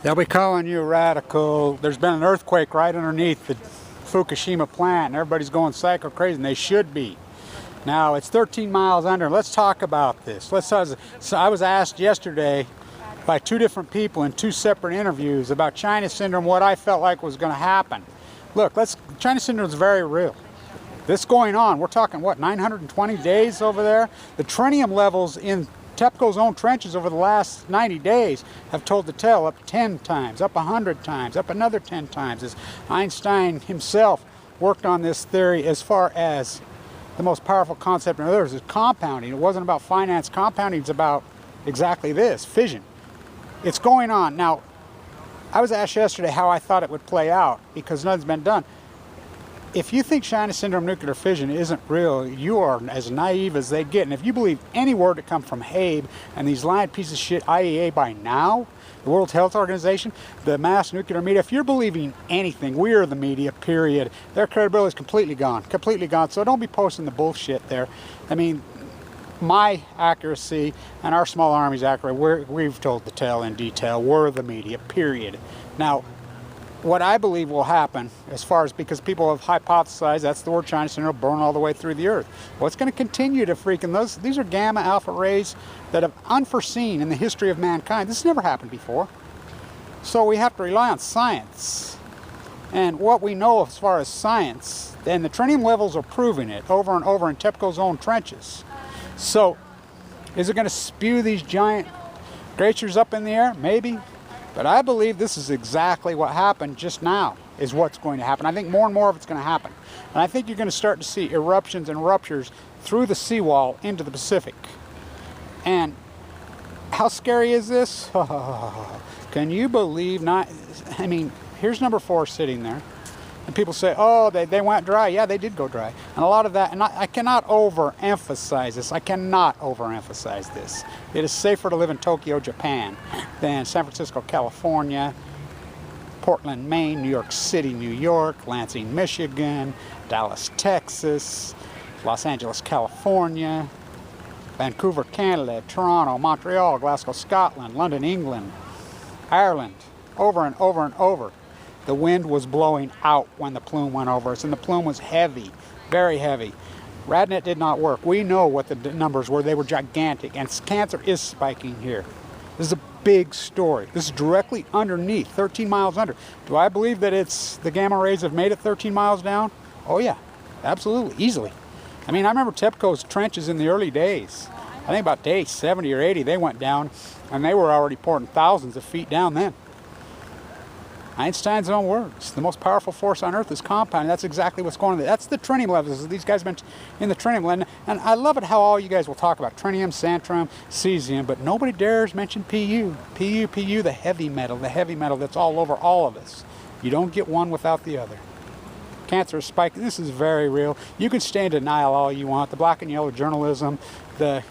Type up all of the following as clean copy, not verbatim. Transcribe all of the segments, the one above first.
They'll be calling you radical. There's been an earthquake right underneath the Fukushima plant, and everybody's going psycho crazy, and they should be. Now, it's 13 miles under. Let's talk about this. So I was asked yesterday by two different people in two separate interviews about China syndrome, what I felt like was going to happen. Look, China syndrome is very real. This going on, we're talking, what, 920 days over there? The tritium levels in TEPCO's own trenches over the last 90 days have told the tale, up 10 times, up 100 times, up another 10 times. As Einstein himself worked on this theory, as far as the most powerful concept in others is compounding. It wasn't about finance. Compounding is about exactly this, fission. It's going on. Now, I was asked yesterday how I thought it would play out because nothing's been done. If you think China syndrome nuclear fission isn't real, you are as naive as they get. And if you believe any word that comes from Habe and these lying pieces of shit IAEA by now, the World Health Organization, the mass nuclear media, if you're believing anything, we are the media, period. Their credibility is completely gone, completely gone. So don't be posting the bullshit there. I mean, my accuracy and our small army's accuracy, we've told the tale in detail. We're the media, period. Now, what I believe will happen, as far as, because people have hypothesized, that's the word China syndrome, burn all the way through the earth. Well, it's going to continue to freaking, these are gamma alpha rays that have unforeseen in the history of mankind. This has never happened before. So we have to rely on science. And what we know as far as science, and the tritium levels are proving it over and over in TEPCO's own trenches. So, is it going to spew these giant glaciers up in the air? Maybe. But I believe this is exactly what happened just now, is what's going to happen. I think more and more of it's going to happen. And I think you're going to start to see eruptions and ruptures through the seawall into the Pacific. And how scary is this? Can you believe I mean, here's number 4 sitting there. And people say, oh, they went dry. Yeah, they did go dry. And a lot of that, and I cannot overemphasize this. I cannot overemphasize this. It is safer to live in Tokyo, Japan than San Francisco, California, Portland, Maine, New York City, New York, Lansing, Michigan, Dallas, Texas, Los Angeles, California, Vancouver, Canada, Toronto, Montreal, Glasgow, Scotland, London, England, Ireland, over and over and over. The wind was blowing out when the plume went over us, and the plume was heavy, very heavy. Radnet did not work. We know what the numbers were. They were gigantic, and cancer is spiking here. This is a big story. This is directly underneath, 13 miles under. Do I believe that the gamma rays have made it 13 miles down? Oh yeah, absolutely, easily. I mean, I remember TEPCO's trenches in the early days. I think about day 70 or 80, they went down, and they were already pouring thousands of feet down then. Einstein's own words, the most powerful force on Earth is compounding. That's exactly what's going on. That's the tritium levels. These guys have been in the tritium level. And I love it how all you guys will talk about tritium, strontium, cesium, but nobody dares mention Pu. Pu, the heavy metal that's all over all of us. You don't get one without the other. Cancer is spiking. This is very real. You can stay in denial all you want. The black and yellow journalism, the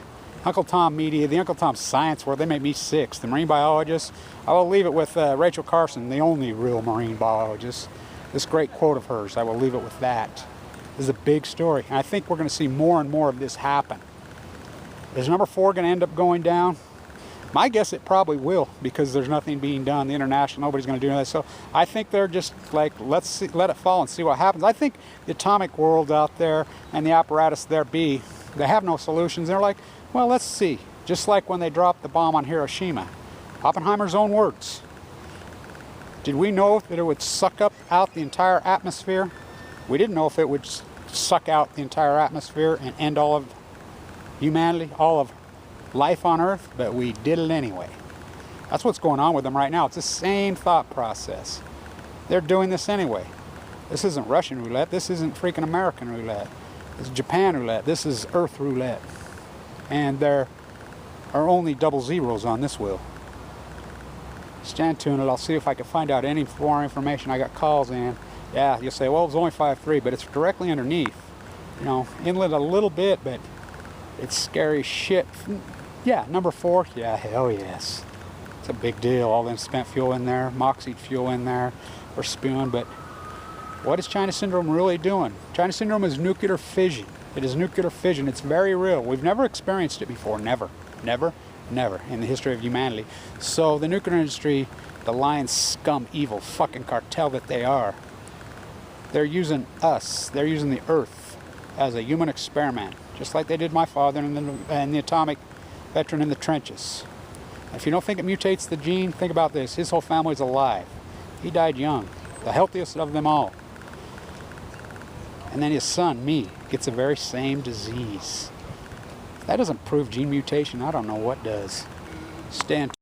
Uncle Tom media, the Uncle Tom science world, they make me sick. The marine biologists, I will leave it with Rachel Carson, the only real marine biologist. This great quote of hers, I will leave it with that. This is a big story. And I think we're going to see more and more of this happen. Is number 4 going to end up going down? My guess it probably will, because there's nothing being done. The international, nobody's going to do that. So I think they're just like, let it fall and see what happens. I think the atomic world out there and the apparatus there they have no solutions. They're like, well, let's see. Just like when they dropped the bomb on Hiroshima. Oppenheimer's own words. Did we know that it would suck out the entire atmosphere? We didn't know if it would suck out the entire atmosphere and end all of humanity, all of life on Earth, but we did it anyway. That's what's going on with them right now. It's the same thought process. They're doing this anyway. This isn't Russian roulette. This isn't freaking American roulette. It's Japan roulette. This is Earth roulette. And there are only double zeros on this wheel. Stand tuned, and I'll see if I can find out any more information. I got calls in. Yeah, you'll say, well, it was only 5.3, but it's directly underneath. You know, inlet a little bit, but it's scary shit. Yeah, number 4, yeah, hell yes. It's a big deal. All them spent fuel in there, moxie fuel in there, or spewing. But what is China syndrome really doing? China syndrome is nuclear fission. It is nuclear fission. It's very real. We've never experienced it before. Never, never, never in the history of humanity. So the nuclear industry The lion scum, evil fucking cartel that they are. They're using us, they're using the earth as a human experiment, just like they did my father and the atomic veteran in the trenches. If you don't think it mutates the gene, think about this. His whole family's alive. He died young, the healthiest of them all. And then his son, me, gets the very same disease. If that doesn't prove gene mutation, I don't know what does. Stand.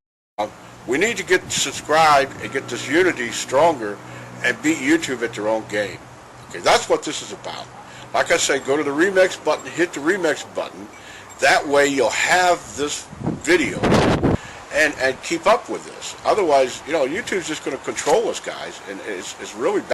We need to get subscribed and get this unity stronger and beat YouTube at their own game. Okay, that's what this is about. Like I say, go to the remix button, hit the remix button. That way you'll have this video and keep up with this. Otherwise, you know, YouTube's just going to control us, guys, and it's really bad.